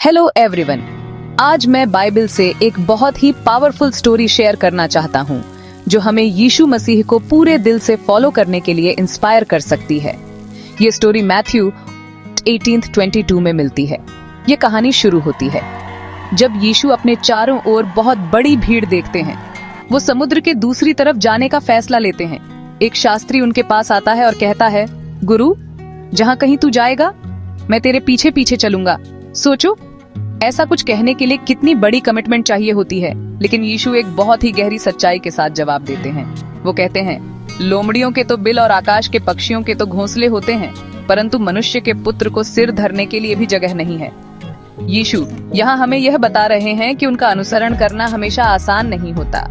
Hello everyone, आज मैं Bible से एक बहुत ही पावरफुल स्टोरी शेयर करना चाहता हूँ जो हमें यीशु मसीह को पूरे दिल से फॉलो करने के लिए इंस्पायर कर सकती है। ये स्टोरी मैथ्यू 18:22 में मिलती है। ये कहानी शुरू होती है जब यीशु अपने चारों ओर बहुत बड़ी भीड़ देखते हैं। वो समुद्र के दूसरी तरफ जाने का फैसला लेते हैं। एक शास्त्री उनके पास आता है और कहता है, गुरु, जहाँ कहीं तू जाएगा मैं तेरे पीछे पीछे चलूंगा। सोचो, ऐसा कुछ कहने के लिए कितनी बड़ी कमिटमेंट चाहिए होती है। लेकिन यीशु एक बहुत ही गहरी सच्चाई के साथ जवाब देते हैं। वो कहते हैं, लोमड़ियों के तो बिल और आकाश के पक्षियों के तो घोंसले होते हैं, परंतु मनुष्य के पुत्र को सिर धरने के लिए भी जगह नहीं है। यीशु यहाँ हमें यह बता रहे हैं कि उनका अनुसरण करना हमेशा आसान नहीं होता।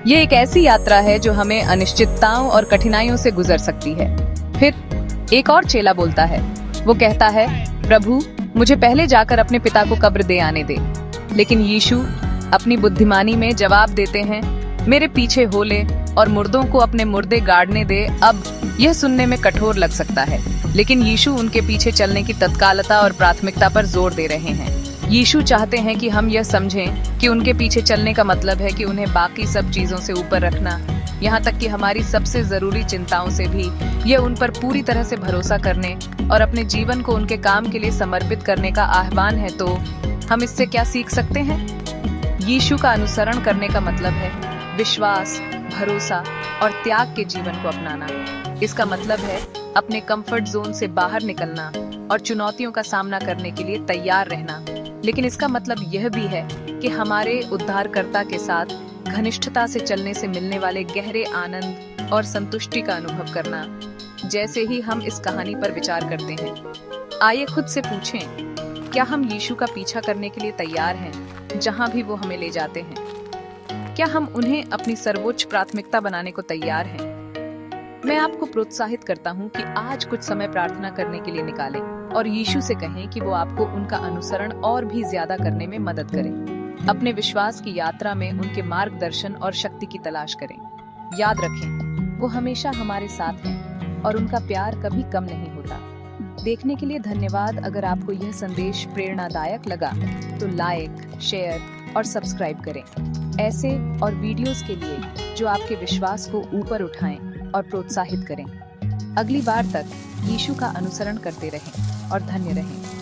ये एक ऐसी यात्रा है जो हमें अनिश्चितताओं और कठिनाइयों से गुजर सकती है। फिर एक और चेला बोलता है। वो कहता है, प्रभु, मुझे पहले जाकर अपने पिता को कब्र दे आने दे। लेकिन यीशु अपनी बुद्धिमानी में जवाब देते हैं, मेरे पीछे हो ले और मुर्दों को अपने मुर्दे गाड़ने दे। अब यह सुनने में कठोर लग सकता है, लेकिन यीशु उनके पीछे चलने की तत्कालता और प्राथमिकता पर जोर दे रहे हैं। यीशु चाहते हैं कि हम यह समझें कि उनके पीछे चलने का मतलब है कि उन्हें बाकी सब चीजों से ऊपर रखना, यहाँ तक कि हमारी सबसे जरूरी चिंताओं से भी। ये उन पर पूरी तरह से भरोसा करने और अपने जीवन को उनके काम के लिए समर्पित करने का आह्वान है। तो हम इससे क्या सीख सकते हैं? यीशु का अनुसरण करने का मतलब है विश्वास, भरोसा और त्याग के जीवन को अपनाना। इसका मतलब है अपने कंफर्ट जोन से बाहर निकलना और चुनौतियों का सामना करने के लिए तैयार रहना। लेकिन इसका मतलब यह भी है कि हमारे उद्धारकर्ता के साथ घनिष्ठता से चलने से मिलने वाले गहरे आनंद और संतुष्टि का अनुभव करना। जैसे ही हम इस कहानी पर विचार करते हैं, आइए खुद से पूछें, क्या हम यीशु का पीछा करने के लिए तैयार हैं, जहां भी वो हमें ले जाते हैं? क्या हम उन्हें अपनी सर्वोच्च प्राथमिकता बनाने को तैयार हैं? मैं आपको प्रोत्साहित करता हूं कि आज कुछ समय प्रार्थना करने के लिए निकालें और यीशु से कहें कि वो आपको उनका अनुसरण और भी ज्यादा करने में मदद करें। अपने विश्वास की यात्रा में उनके मार्गदर्शन और शक्ति की तलाश करें। याद रखें, वो हमेशा हमारे साथ हैं और उनका प्यार कभी कम नहीं होता। देखने के लिए धन्यवाद। अगर आपको यह संदेश प्रेरणादायक लगा तो लाइक, शेयर और सब्सक्राइब करें ऐसे और वीडियोस के लिए जो आपके विश्वास को ऊपर उठाएं और प्रोत्साहित करें। अगली बार तक यीशु का अनुसरण करते रहें और धन्य रहें।